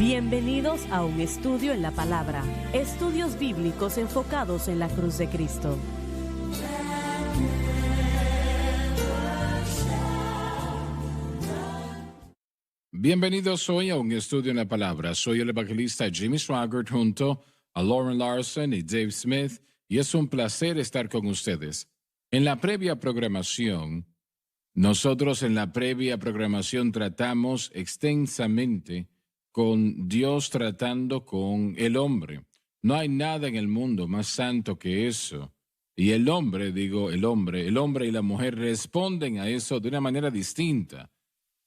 Bienvenidos a un estudio en la palabra, estudios bíblicos enfocados en la cruz de Cristo. Bienvenidos hoy a un estudio en la palabra. Soy el evangelista Jimmy Swaggart junto a Lauren Larson y Dave Smith, y es un placer estar con ustedes. En la previa programación, nosotros tratamos extensamente con Dios tratando con el hombre. No hay nada en el mundo más santo que eso. Y el hombre y la mujer responden a eso de una manera distinta.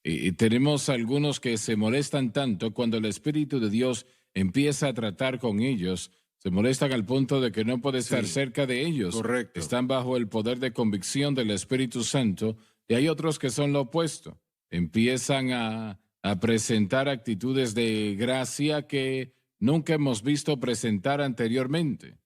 Y tenemos algunos que se molestan tanto cuando el Espíritu de Dios empieza a tratar con ellos. Se molestan al punto de que no puede estar cerca de ellos. Correcto. Están bajo el poder de convicción del Espíritu Santo. Y hay otros que son lo opuesto. Empiezan a presentar actitudes de gracia que nunca hemos visto presentar anteriormente.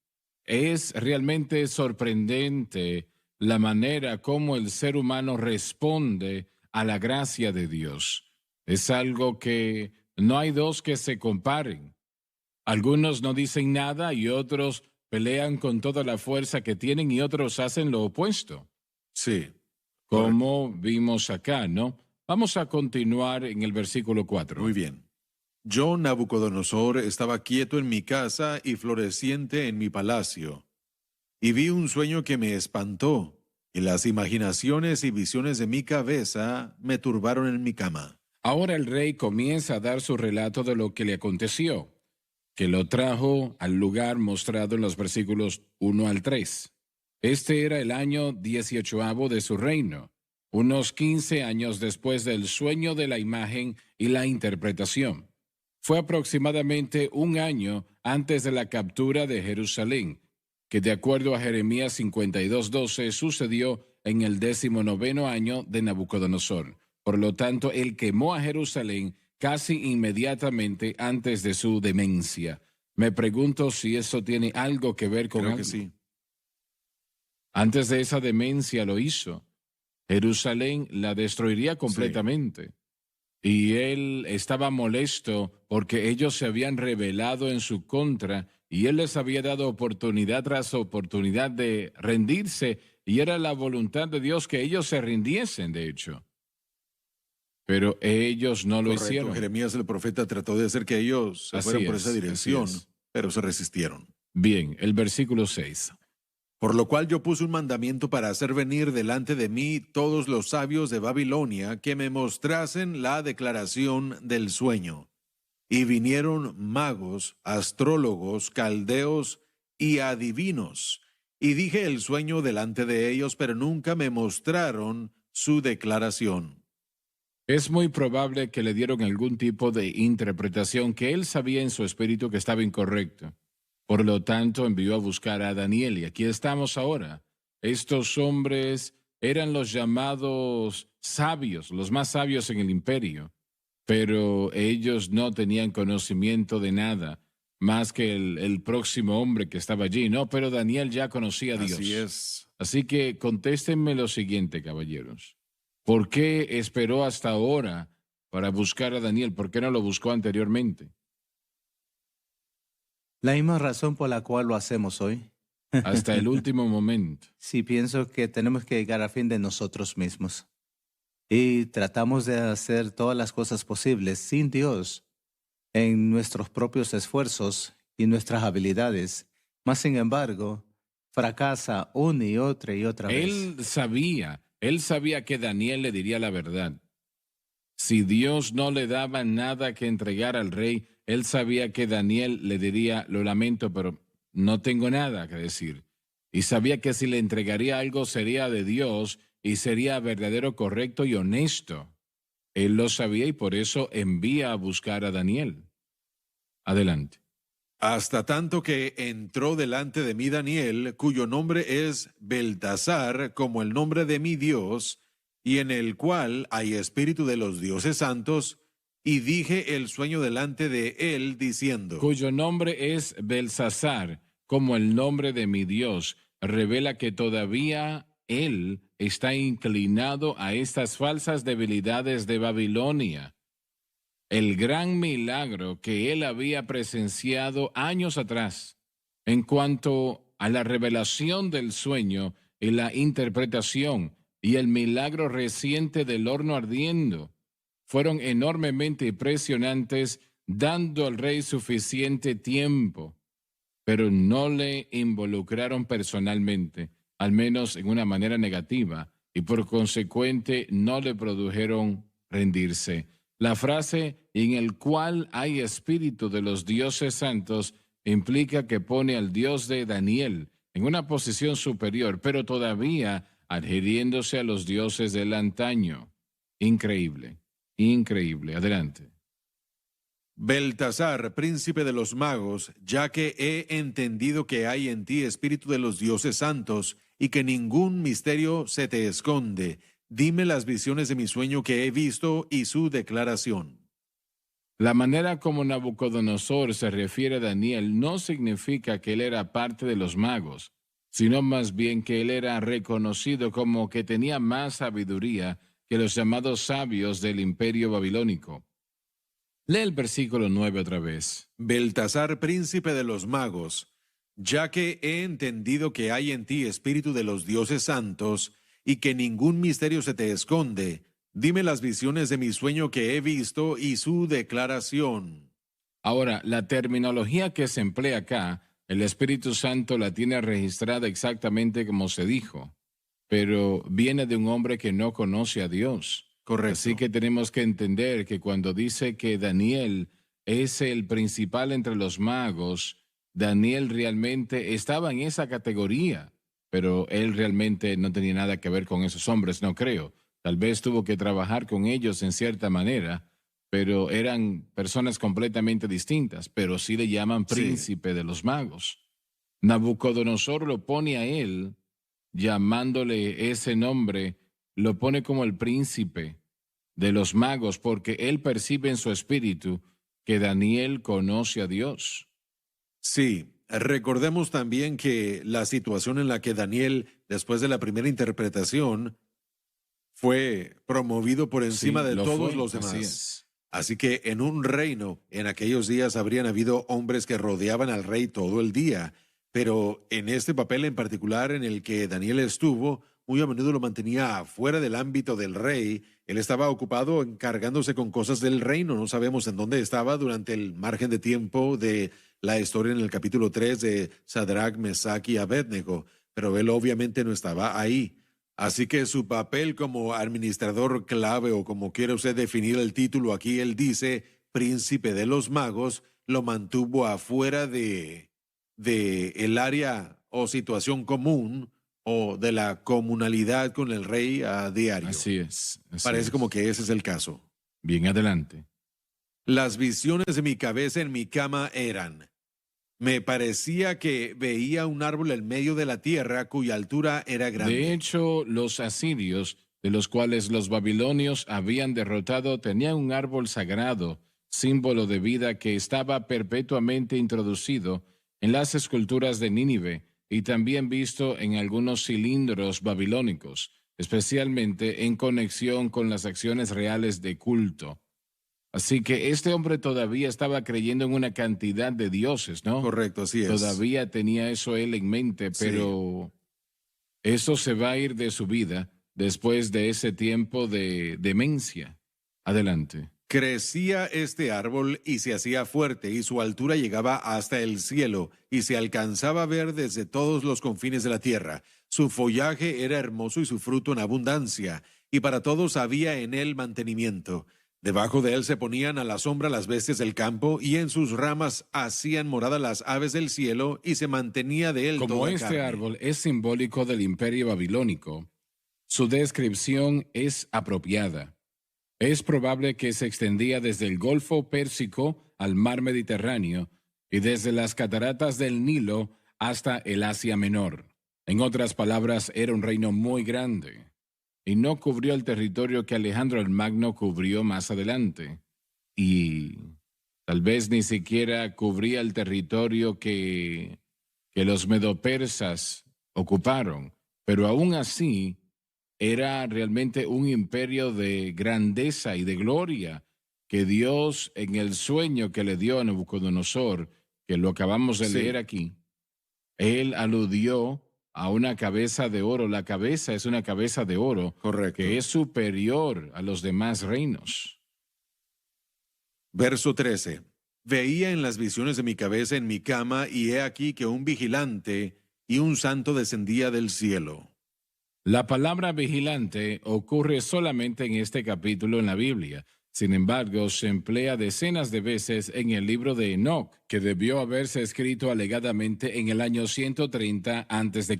Es realmente sorprendente la manera como el ser humano responde a la gracia de Dios. Es algo que no hay dos que se comparen. Algunos no dicen nada y otros pelean con toda la fuerza que tienen y otros hacen lo opuesto. Sí. Como vimos acá, ¿no? Vamos a continuar en el versículo 4. Muy bien. Yo, Nabucodonosor, estaba quieto en mi casa y floreciente en mi palacio. Y vi un sueño que me espantó, y las imaginaciones y visiones de mi cabeza me turbaron en mi cama. Ahora el rey comienza a dar su relato de lo que le aconteció, que lo trajo al lugar mostrado en los versículos 1 al 3. Este era el año 18º de su reino, unos 15 años después del sueño de la imagen y la interpretación. Fue aproximadamente un año antes de la captura de Jerusalén, que de acuerdo a Jeremías 52:12 sucedió en el 19º año de Nabucodonosor. Por lo tanto, él quemó a Jerusalén casi inmediatamente antes de su demencia. Me pregunto si eso tiene algo que ver con Creo algo. que sí. Antes de esa demencia lo hizo. Jerusalén la destruiría completamente. Y él estaba molesto porque ellos se habían rebelado en su contra y él les había dado oportunidad tras oportunidad de rendirse y era la voluntad de Dios que ellos se rindiesen, de hecho. Pero ellos no lo Correcto. hicieron. Jeremías el profeta trató de hacer que ellos se Así fueran por es, esa dirección, así es. pero se resistieron. Bien, el versículo 6. Por lo cual yo puse un mandamiento para hacer venir delante de mí todos los sabios de Babilonia que me mostrasen la declaración del sueño. Y vinieron magos, astrólogos, caldeos y adivinos. Y dije el sueño delante de ellos, pero nunca me mostraron su declaración. Es muy probable que le dieron algún tipo de interpretación que él sabía en su espíritu que estaba incorrecto. Por lo tanto, envió a buscar a Daniel y aquí estamos ahora. Estos hombres eran los llamados sabios, los más sabios en el imperio, pero ellos no tenían conocimiento de nada más que el próximo hombre que estaba allí. No, pero Daniel ya conocía a Dios. Así es. Así que contéstenme lo siguiente, caballeros. ¿Por qué esperó hasta ahora para buscar a Daniel? ¿Por qué no lo buscó anteriormente? La misma razón por la cual lo hacemos hoy. Hasta el último momento. Sí, pienso que tenemos que llegar a fin de nosotros mismos. Y tratamos de hacer todas las cosas posibles sin Dios en nuestros propios esfuerzos y nuestras habilidades. Mas, sin embargo, fracasa una y otra vez. Él sabía que Daniel le diría la verdad. Si Dios no le daba nada que entregar al rey, él sabía que Daniel le diría, lo lamento, pero no tengo nada que decir. Y sabía que si le entregaría algo sería de Dios y sería verdadero, correcto y honesto. Él lo sabía y por eso envía a buscar a Daniel. Adelante. Hasta tanto que entró delante de mí Daniel, cuyo nombre es Beltasar, como el nombre de mi Dios, y en el cual hay espíritu de los dioses santos, y dije el sueño delante de él, diciendo, Cuyo nombre es Belsasar, como el nombre de mi Dios, revela que todavía él está inclinado a estas falsas debilidades de Babilonia. el gran milagro que él había presenciado años atrás en cuanto a la revelación del sueño y la interpretación y el milagro reciente del horno ardiendo fueron enormemente impresionantes, dando al rey suficiente tiempo, pero no le involucraron personalmente, al menos en una manera negativa, y por consecuente no le produjeron rendirse. La frase "en el cual hay espíritu de los dioses santos" implica que pone al Dios de Daniel en una posición superior, pero todavía adhiriéndose a los dioses del antaño. Increíble, increíble. Adelante. Beltasar, príncipe de los magos, ya que he entendido que hay en ti espíritu de los dioses santos y que ningún misterio se te esconde, dime las visiones de mi sueño que he visto y su declaración. La manera como Nabucodonosor se refiere a Daniel no significa que él era parte de los magos, sino más bien que él era reconocido como que tenía más sabiduría que los llamados sabios del imperio babilónico. Lee el versículo 9 otra vez. Beltasar, príncipe de los magos, ya que he entendido que hay en ti espíritu de los dioses santos y que ningún misterio se te esconde, dime las visiones de mi sueño que he visto y su declaración. Ahora, la terminología que se emplea acá, el Espíritu Santo la tiene registrada exactamente como se dijo, pero viene de un hombre que no conoce a Dios. Correcto. Así que tenemos que entender que cuando dice que Daniel es el principal entre los magos, Daniel realmente estaba en esa categoría, pero él realmente no tenía nada que ver con esos hombres, no creo. Tal vez tuvo que trabajar con ellos en cierta manera, pero eran personas completamente distintas, pero sí le llaman príncipe de los magos. Nabucodonosor lo pone a él, llamándole ese nombre, lo pone como el príncipe de los magos, porque él percibe en su espíritu que Daniel conoce a Dios. Sí, recordemos también que la situación en la que Daniel, después de la primera interpretación, fue promovido por encima de todos los demás. Así que en un reino, en aquellos días habrían habido hombres que rodeaban al rey todo el día, pero en este papel en particular en el que Daniel estuvo, muy a menudo lo mantenía fuera del ámbito del rey. Él estaba ocupado encargándose con cosas del reino. No sabemos en dónde estaba durante el margen de tiempo de la historia en el capítulo 3 de Sadrach, Mesach y Abednego, pero él obviamente no estaba ahí. Así que su papel como administrador clave, o como quiera usted definir el título aquí, él dice príncipe de los magos, lo mantuvo afuera de el área o situación común o de la comunalidad con el rey a diario. Así es. Parece como que ese es el caso. Bien, adelante. Las visiones de mi cabeza en mi cama eran: me parecía que veía un árbol en medio de la tierra cuya altura era grande. De hecho, los asirios, de los cuales los babilonios habían derrotado, tenían un árbol sagrado, símbolo de vida que estaba perpetuamente introducido en las esculturas de Nínive y también visto en algunos cilindros babilónicos, especialmente en conexión con las acciones reales de culto. Así que este hombre todavía estaba creyendo en una cantidad de dioses, ¿no? Correcto, así es. Todavía tenía eso él en mente, pero eso se va a ir de su vida después de ese tiempo de demencia. Adelante. Crecía este árbol y se hacía fuerte, y su altura llegaba hasta el cielo, y se alcanzaba a ver desde todos los confines de la tierra. Su follaje era hermoso y su fruto en abundancia, y para todos había en él mantenimiento. Debajo de él se ponían a la sombra las bestias del campo, y en sus ramas hacían morada las aves del cielo, y se mantenía de él Como toda este carne. árbol es simbólico del imperio babilónico, su descripción es apropiada. Es probable que se extendía desde el Golfo Pérsico al mar Mediterráneo y desde las cataratas del Nilo hasta el Asia Menor. En otras palabras, era un reino muy grande y no cubrió el territorio que Alejandro el Magno cubrió más adelante. Y tal vez ni siquiera cubría el territorio que los medopersas ocuparon, pero aún así era realmente un imperio de grandeza y de gloria que Dios en el sueño que le dio a Nabucodonosor, que lo acabamos de Sí. leer aquí, él aludió a una cabeza de oro. La cabeza es una cabeza de oro Correcto. que es superior a los demás reinos. Verso 13. Veía en las visiones de mi cabeza en mi cama, y he aquí que un vigilante y un santo descendía del cielo. La palabra vigilante ocurre solamente en este capítulo en la Biblia. Sin embargo, se emplea decenas de veces en el libro de Enoc, que debió haberse escrito alegadamente en el año 130 a.C.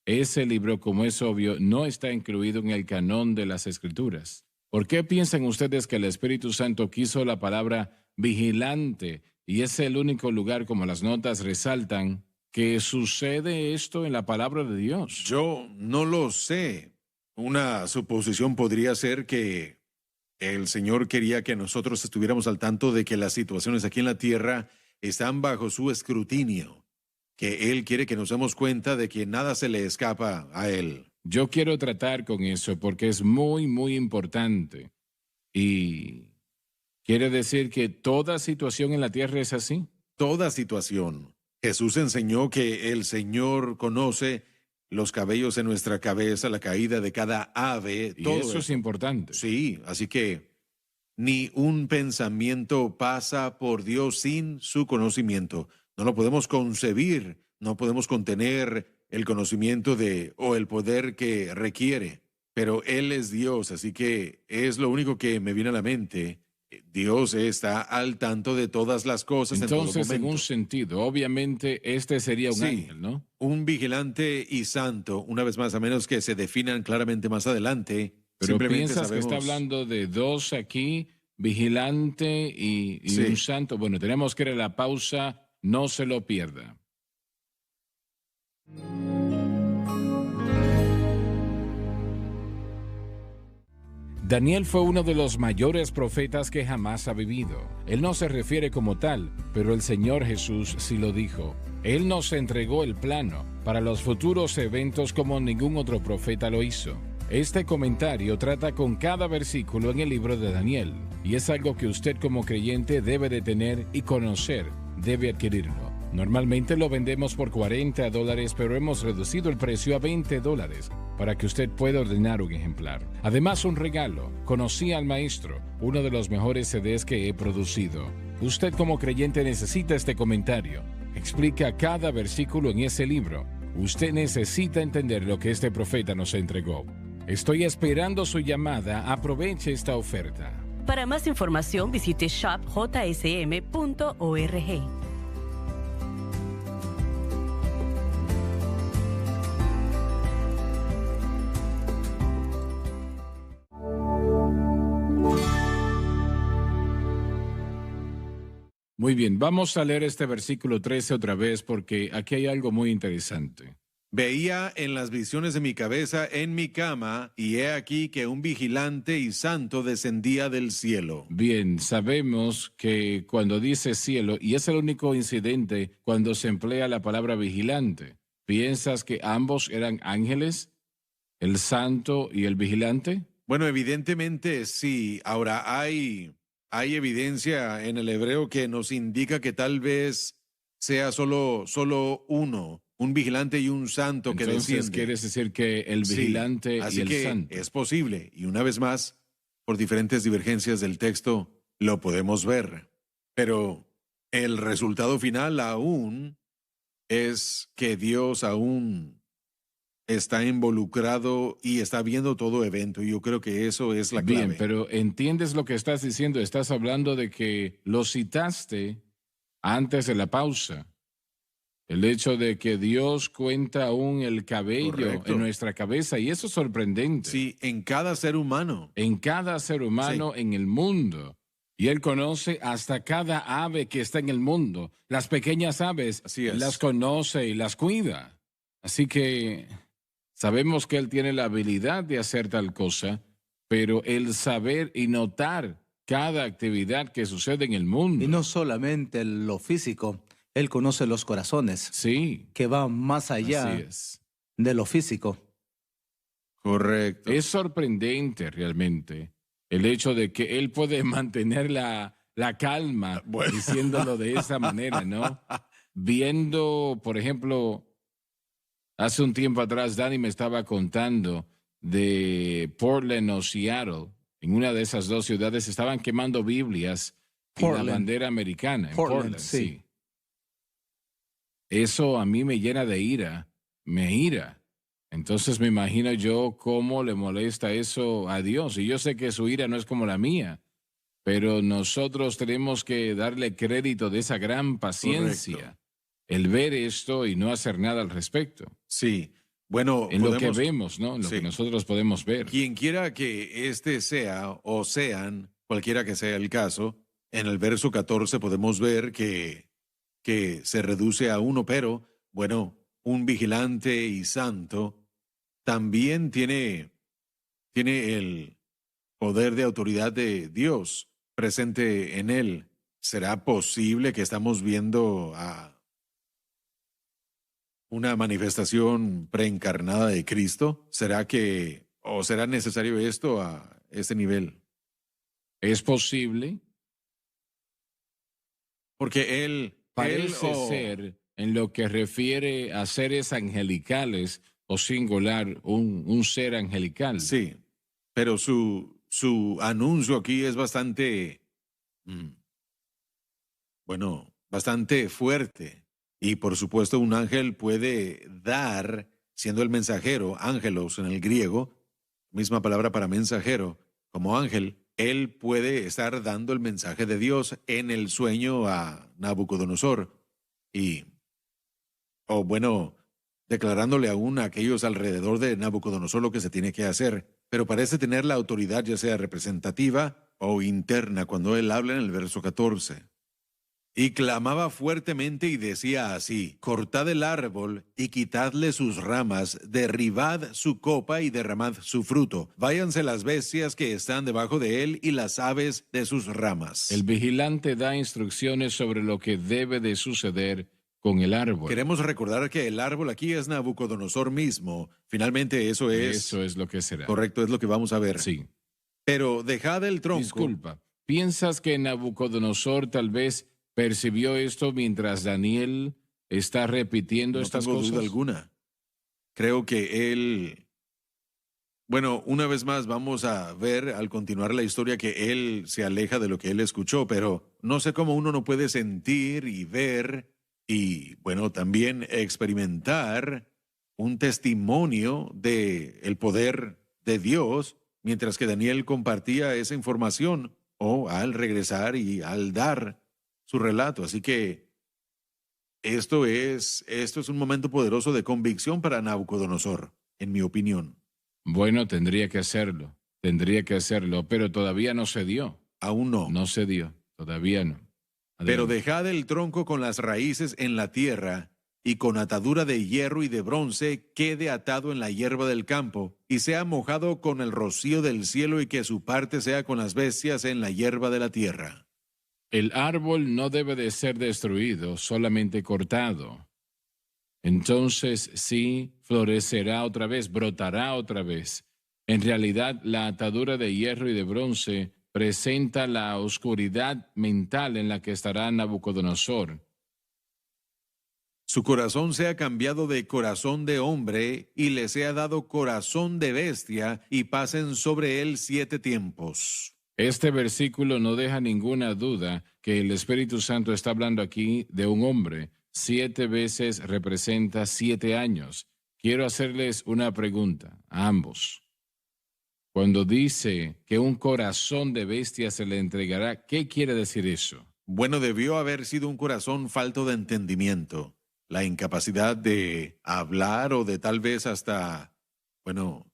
Ese libro, como es obvio, no está incluido en el canón de las Escrituras. ¿Por qué piensan ustedes que el Espíritu Santo quiso la palabra vigilante y es el único lugar, como las notas resaltan, que sucede esto en la palabra de Dios? Yo no lo sé. Una suposición podría ser que el Señor quería que nosotros estuviéramos al tanto de que las situaciones aquí en la tierra están bajo su escrutinio, que Él quiere que nos demos cuenta de que nada se le escapa a Él. Yo quiero tratar con eso porque es muy, muy importante. Y quiere decir que toda situación en la tierra es así. Toda situación. Jesús enseñó que el Señor conoce los cabellos en nuestra cabeza, la caída de cada ave, Y todo eso es importante. Sí, así que ni un pensamiento pasa por Dios sin su conocimiento. No lo podemos concebir, no podemos contener el conocimiento o el poder que requiere. Pero Él es Dios, así que es lo único que me viene a la mente. Dios está al tanto de todas las cosas en todo Entonces, en momento. un sentido, obviamente, este sería un Sí. ángel, ¿no? Un vigilante y santo, una vez más, a menos que se definan claramente más adelante. Pero simplemente piensas que está sabemos- hablando de dos aquí, vigilante y Sí. un santo. Bueno, tenemos que ir a la pausa, no se lo pierda. Daniel fue uno de los mayores profetas que jamás ha vivido. Él no se refiere como tal, pero el Señor Jesús sí lo dijo. Él nos entregó el plano para los futuros eventos como ningún otro profeta lo hizo. Este comentario trata con cada versículo en el libro de Daniel, y es algo que usted como creyente debe de tener y conocer, debe adquirirlo. Normalmente lo vendemos por $40, pero hemos reducido el precio a $20 para que usted pueda ordenar un ejemplar. Además, un regalo. Conocí al Maestro, uno de los mejores CDs que he producido. Usted como creyente necesita este comentario. Explica cada versículo en ese libro. Usted necesita entender lo que este profeta nos entregó. Estoy esperando su llamada. Aproveche esta oferta. Para más información visite shopjsm.org. Muy bien, vamos a leer este versículo 13 otra vez porque aquí hay algo muy interesante. Veía en las visiones de mi cabeza en mi cama, y he aquí que un vigilante y santo descendía del cielo. Bien, sabemos que cuando dice cielo, y es el único incidente cuando se emplea la palabra vigilante, ¿piensas que ambos eran ángeles, el santo y el vigilante? Bueno, evidentemente sí. Ahora hay evidencia en el hebreo que nos indica que tal vez sea solo uno, un vigilante y un santo que Entonces, desciende. ¿quieres decir que el Sí, vigilante así y el que santo? es posible. Y una vez más, por diferentes divergencias del texto, lo podemos ver. Pero el resultado final aún es que Dios aún está involucrado y está viendo todo evento. Y yo creo que eso es la clave. Bien, pero ¿entiendes lo que estás diciendo? Estás hablando de que lo citaste antes de la pausa. El hecho de que Dios cuenta aún el cabello Correcto. en nuestra cabeza, y eso es sorprendente. Sí, en cada ser humano. En cada ser humano en el mundo. Y Él conoce hasta cada ave que está en el mundo. Las pequeñas aves, Así es. Él las conoce y las cuida. Así que sabemos que Él tiene la habilidad de hacer tal cosa, pero el saber y notar cada actividad que sucede en el mundo. Y no solamente lo físico, Él conoce los corazones, Sí, que va más así allá es. de lo físico. Correcto. Es sorprendente realmente El hecho de que él puede mantener la calma Bueno. diciéndolo de esa manera, ¿no? Viendo, por ejemplo, hace un tiempo atrás, Dani me estaba contando de Portland o Seattle. En una de esas dos ciudades estaban quemando Biblias y la Portland. bandera americana. En Portland, Portland, sí. sí. Eso a mí me llena de ira, me ira. Entonces me imagino yo cómo le molesta eso a Dios. Y yo sé que su ira no es como la mía, pero nosotros tenemos que darle crédito de esa gran paciencia, Correcto. el ver esto y no hacer nada al respecto. Sí. Bueno, En lo que podemos, vemos, ¿no? En lo sí. que nosotros podemos ver. quien quiera que este sea o sean, cualquiera que sea el caso, en el verso 14 podemos ver que se reduce a uno, pero bueno, un vigilante y santo también tiene el poder de autoridad de Dios presente en él. ¿Será posible que estamos viendo a una manifestación preencarnada de Cristo? ¿Será que, o será necesario esto a este nivel? Es posible, Porque él parece o- ser, en lo que refiere a seres angelicales o singular, un ser angelical. sí, pero su anuncio aquí es bastante, mm, bueno, bastante fuerte. Y por supuesto un ángel puede dar, siendo el mensajero, ángelos en el griego, misma palabra para mensajero, como ángel, él puede estar dando el mensaje de Dios en el sueño a Nabucodonosor y, o bueno, declarándole aún a aquellos alrededor de Nabucodonosor lo que se tiene que hacer, pero parece tener la autoridad ya sea representativa o interna cuando él habla en el verso 14. Y clamaba fuertemente y decía así: cortad el árbol y quitadle sus ramas, derribad su copa y derramad su fruto. Váyanse las bestias que están debajo de él y las aves de sus ramas. El vigilante da instrucciones sobre lo que debe de suceder con el árbol. Queremos recordar que el árbol aquí es Nabucodonosor mismo. Finalmente eso es lo que será. correcto, es lo que vamos a ver. Sí. Pero dejad el tronco. Disculpa, ¿piensas que Nabucodonosor tal vez percibió esto mientras Daniel está repitiendo No estas tengo cosas? duda alguna. Creo que él, bueno, una vez más vamos a ver al continuar la historia que él se aleja de lo que él escuchó, pero no sé cómo uno no puede sentir y ver y, bueno, también experimentar un testimonio de el poder de Dios mientras que Daniel compartía esa información o al regresar y al dar su relato. Así que esto es un momento poderoso de convicción para Nabucodonosor, en mi opinión. Bueno, tendría que hacerlo, pero todavía no se dio. Aún no. No se dio, todavía no. Pero Adelante. dejad el tronco con las raíces en la tierra, y con atadura de hierro y de bronce quede atado en la hierba del campo, y sea mojado con el rocío del cielo, y que su parte sea con las bestias en la hierba de la tierra. El árbol no debe de ser destruido, solamente cortado. Entonces sí florecerá otra vez, brotará otra vez. En realidad, la atadura de hierro y de bronce presenta la oscuridad mental en la que estará Nabucodonosor. Su corazón sea cambiado de corazón de hombre, y le sea dado corazón de bestia, y pasen sobre él 7 tiempos. Este versículo no deja ninguna duda que el Espíritu Santo está hablando aquí de un hombre. 7 veces representa 7 años. Quiero hacerles una pregunta a ambos. Cuando dice que un corazón de bestia se le entregará, ¿qué quiere decir eso? Bueno, debió haber sido un corazón falto de entendimiento, la incapacidad de hablar o de tal vez hasta, bueno,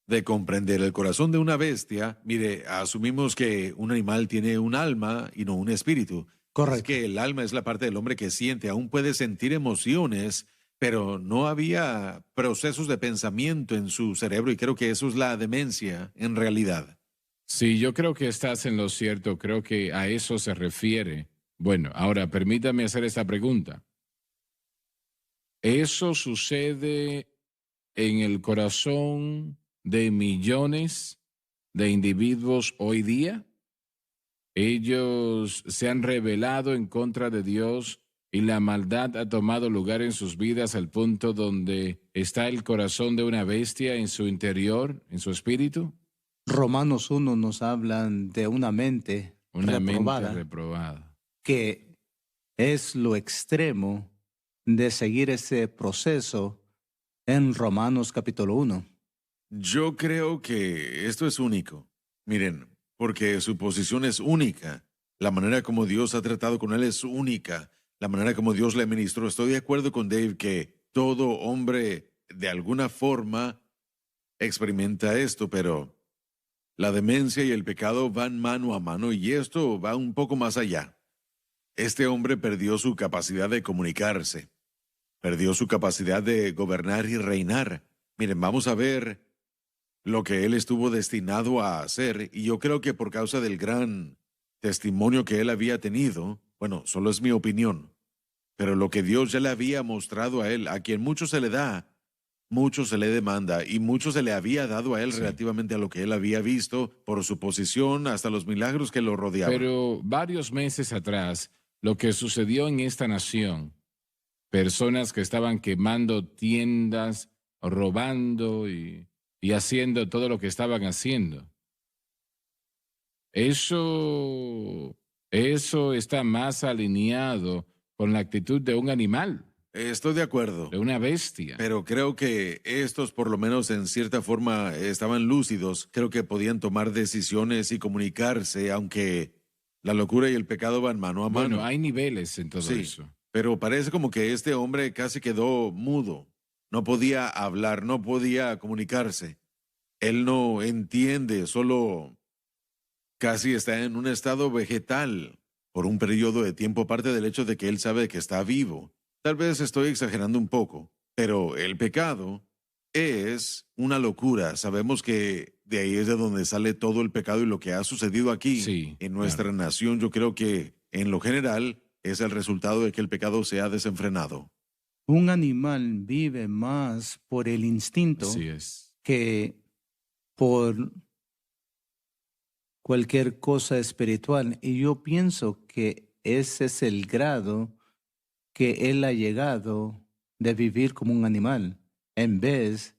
de comprender el corazón de una bestia. Mire, asumimos que un animal tiene un alma y no un espíritu. Correcto. Es que el alma es la parte del hombre que siente, aún puede sentir emociones, pero no había procesos de pensamiento en su cerebro, y creo que eso es la demencia en realidad. Sí, yo creo que estás en lo cierto, creo que a eso se refiere. Bueno, ahora permítame hacer esta pregunta. ¿Eso sucede en el corazón de millones de individuos hoy día? Ellos se han rebelado en contra de Dios y la maldad ha tomado lugar en sus vidas al punto donde está el corazón de una bestia en su interior, en su espíritu. Romanos 1 nos habla de una mente Una reprobada, mente reprobada. que es lo extremo de seguir ese proceso en Romanos capítulo 1. Yo creo que esto es único. Miren, porque su posición es única. La manera como Dios ha tratado con él es única. La manera como Dios le ministró. Estoy de acuerdo con Dave que todo hombre de alguna forma experimenta esto, pero la demencia y el pecado van mano a mano y esto va un poco más allá. Este hombre perdió su capacidad de comunicarse, perdió su capacidad de gobernar y reinar. Miren, vamos a ver lo que él estuvo destinado a hacer, y yo creo que por causa del gran testimonio que él había tenido, bueno, solo es mi opinión, pero lo que Dios ya le había mostrado a él, a quien mucho se le da, mucho se le demanda, y mucho se le había dado a él relativamente a lo que él había visto por su posición hasta los milagros que lo rodeaban. Pero varios meses atrás, lo que sucedió en esta nación, personas que estaban quemando tiendas, robando y haciendo todo lo que estaban haciendo. Eso está más alineado con la actitud de un animal, Estoy de acuerdo, de una bestia. pero creo que estos por lo menos en cierta forma estaban lúcidos, creo que podían tomar decisiones y comunicarse, aunque la locura y el pecado van mano a mano. Bueno, hay niveles en todo Sí, eso. pero parece como que este hombre casi quedó mudo. No podía hablar, no podía comunicarse. Él no entiende, solo casi está en un estado vegetal por un periodo de tiempo, aparte del hecho de que él sabe que está vivo. Tal vez estoy exagerando un poco, pero el pecado es una locura. Sabemos que de ahí es de donde sale todo el pecado y lo que ha sucedido aquí Sí, en nuestra claro. nación. Yo creo que en lo general es el resultado de que el pecado se ha desenfrenado. Un animal vive más por el instinto Así es. que por cualquier cosa espiritual. Y yo pienso que ese es el grado que él ha llegado de vivir como un animal en vez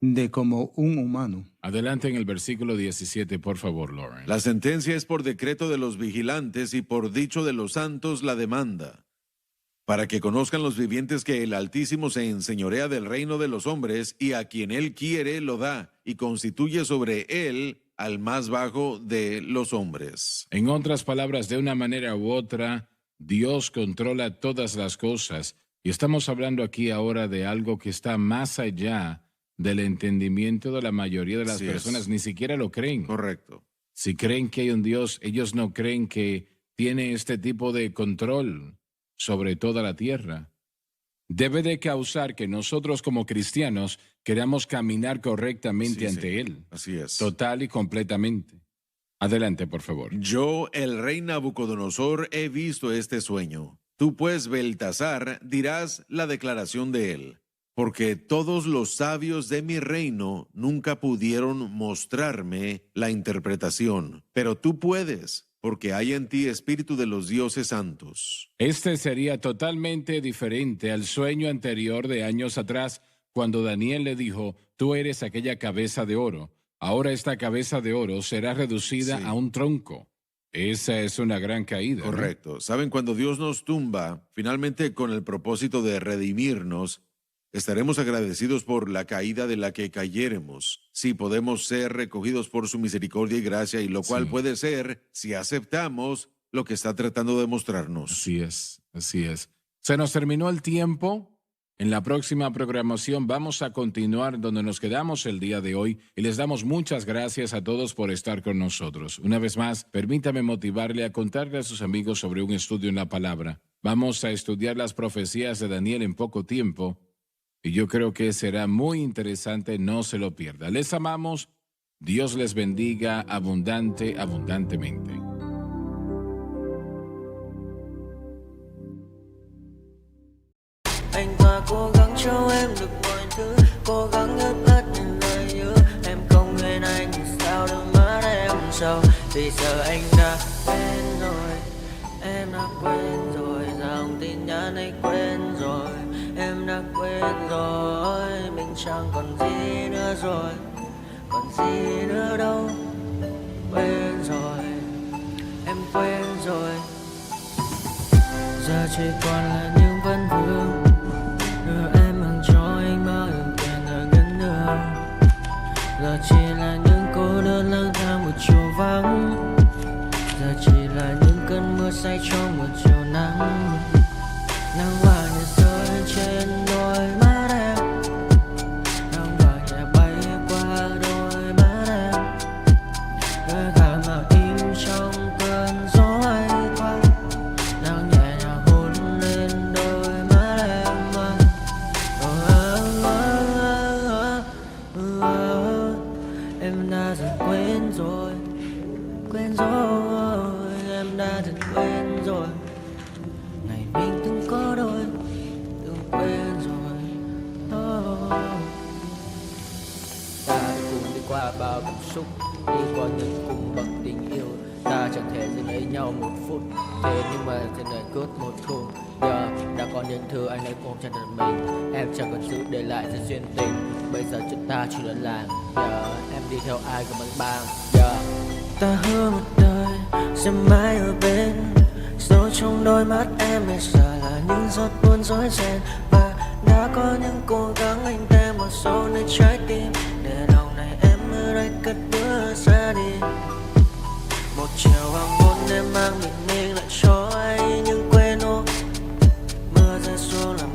de como un humano. Adelante en el versículo 17, por favor, Lauren. La sentencia es por decreto de los vigilantes y por dicho de los santos la demanda, para que conozcan los vivientes que el Altísimo se enseñorea del reino de los hombres, y a quien él quiere lo da, y constituye sobre él al más bajo de los hombres. En otras palabras, de una manera u otra, Dios controla todas las cosas. Y estamos hablando aquí ahora de algo que está más allá del entendimiento de la mayoría de las Así es. personas. Ni siquiera lo creen. Correcto. Si creen que hay un Dios, ellos no creen que tiene este tipo de control sobre toda la tierra. Debe de causar que nosotros como cristianos queramos caminar correctamente Sí, ante sí. Él, Así es. total y completamente. Adelante, por favor. Yo, el rey Nabucodonosor, he visto este sueño. Tú, pues, Beltasar, dirás la declaración de él, porque todos los sabios de mi reino nunca pudieron mostrarme la interpretación, pero tú puedes, porque hay en ti espíritu de los dioses santos. Este sería totalmente diferente al sueño anterior de años atrás, cuando Daniel le dijo, tú eres aquella cabeza de oro. Ahora esta cabeza de oro será reducida Sí. a un tronco. Esa es una gran caída, ¿no? Correcto. Saben, cuando Dios nos tumba, finalmente con el propósito de redimirnos, estaremos agradecidos por la caída de la que cayéremos. Sí, podemos ser recogidos por su misericordia y gracia, y lo cual Sí. puede ser si aceptamos lo que está tratando de mostrarnos. Así es, así es. Se nos terminó el tiempo. En la próxima programación vamos a continuar donde nos quedamos el día de hoy y les damos muchas gracias a todos por estar con nosotros. Una vez más, permítame motivarle a contarle a sus amigos sobre un estudio en la palabra. Vamos a estudiar las profecías de Daniel en poco tiempo y yo creo que será muy interesante, no se lo pierda. Les amamos, Dios les bendiga abundantemente. Anh ta cố gắng cho em được mọi thứ, cố gắng ướt át những lời hứa. Em không quên anh thì sao sâu, vì giờ anh đã quên rồi. Em đã quên rồi, dòng tin nhắn anh quên rồi. Em đã quên rồi, mình chẳng còn gì nữa rồi. Còn gì nữa đâu, quên rồi. Em quên rồi. Giờ chỉ còn là những vấn vương, đưa em mang cho anh bao nhiêu tiền ở gần đường. Giờ chỉ là những cô đơn lang thang một chiều vắng. Giờ chỉ là những cơn mưa say trong một chiều nắng. Nắng vàng nhẹ rơi trên đôi mắt em. Nắng vàng nhẹ bay qua đôi mắt em. Đôi gà mà im trong cơn gió hay qua. Nắng nhẹ nhàng hôn lên đôi mắt em. Em đã dần quên rồi. Quên rồi, em đã dần quên rồi. Ngày mình từng có đôi, từng quên rồi. Ta đã cùng đi qua bao cảm xúc, đi qua những cung bậc tình yêu. Ta chẳng thể dừng lấy nhau một phút, thế nhưng mà trên đời cướp một khung. Giờ đã có những thứ anh ấy cũng chẳng được mình. Em chẳng còn giữ để lại sự duyên tình. Bây giờ chúng ta chỉ là làng. Giờ em đi theo ai của bằng bang. Giờ ta hứa một đời sẽ mãi ở bên. Dấu trong đôi mắt em bây giờ là những giọt buồn rối ren. Và đã có những cố gắng anh đem một số nơi trái tim. Để lòng này em ở đây cất bước ra đi. Một chiều hoàng hôn em mang bình minh lại cho anh những quên ô. Mưa rơi xuống làm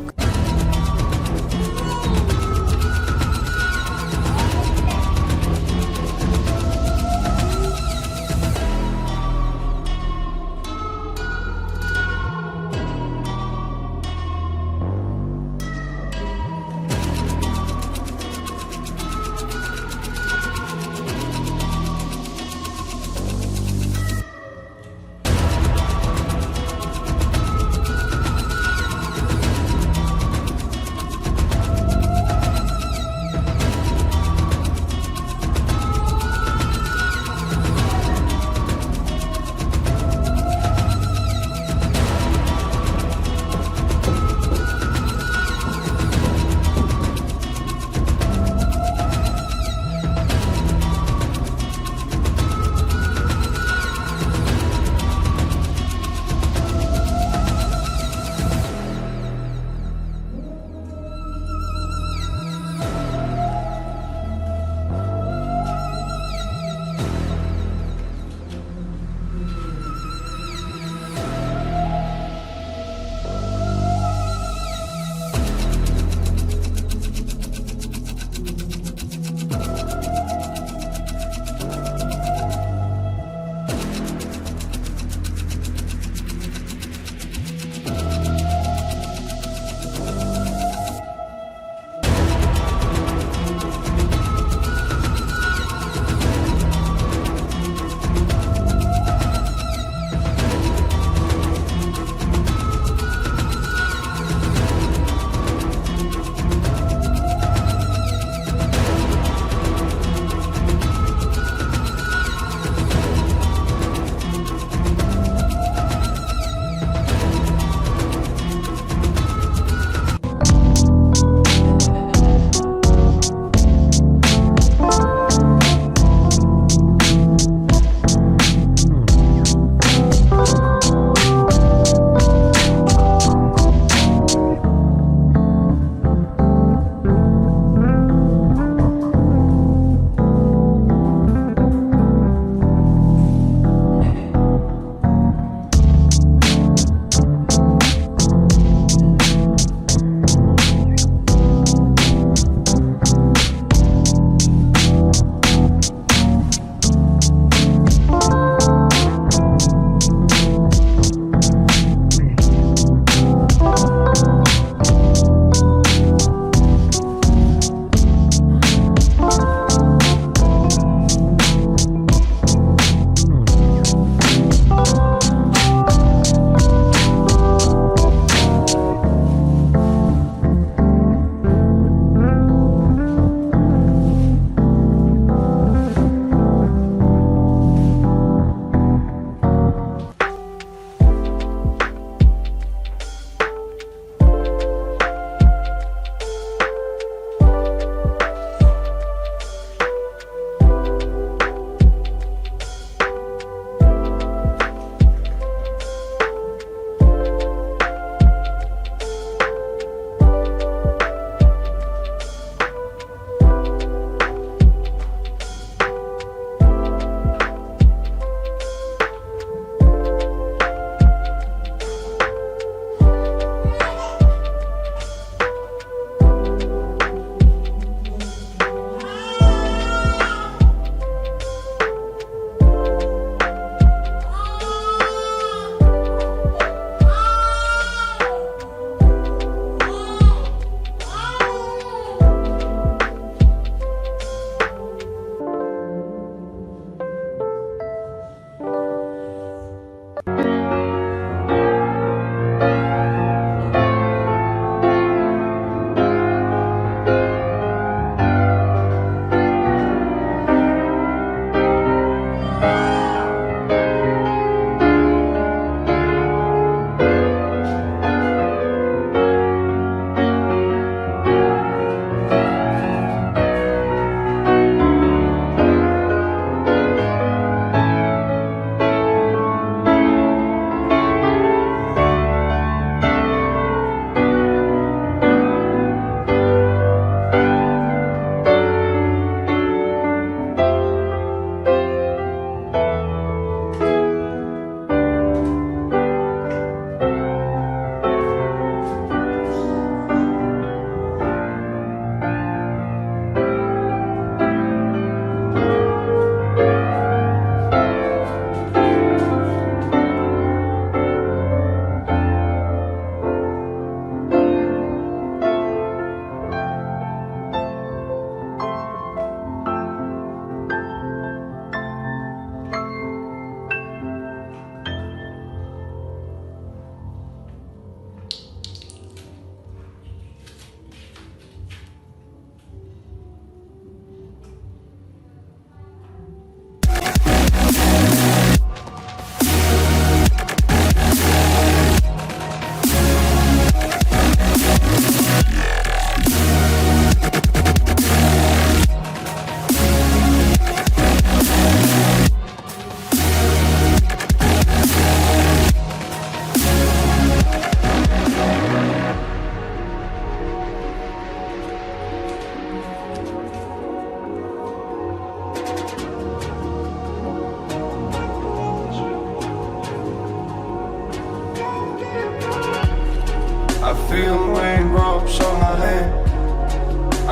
feel the raindrops on my hand.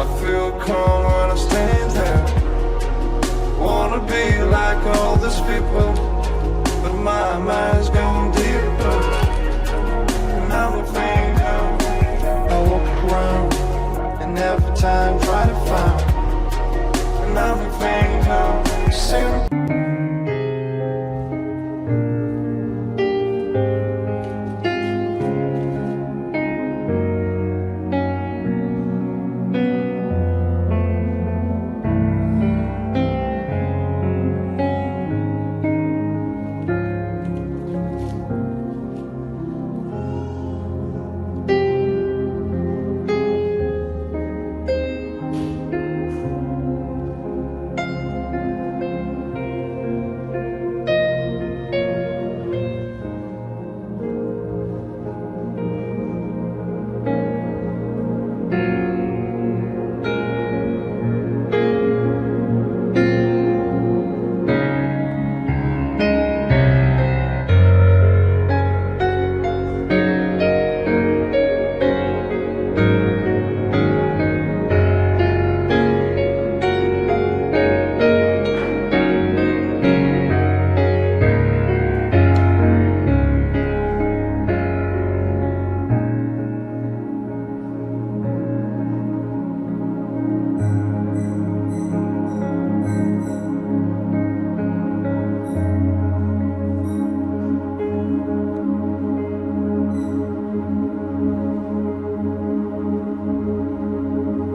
I feel calm when I stand there. Wanna be like all these people, but my mind's gone deeper. And I'm a finger, I walk around, and every time try to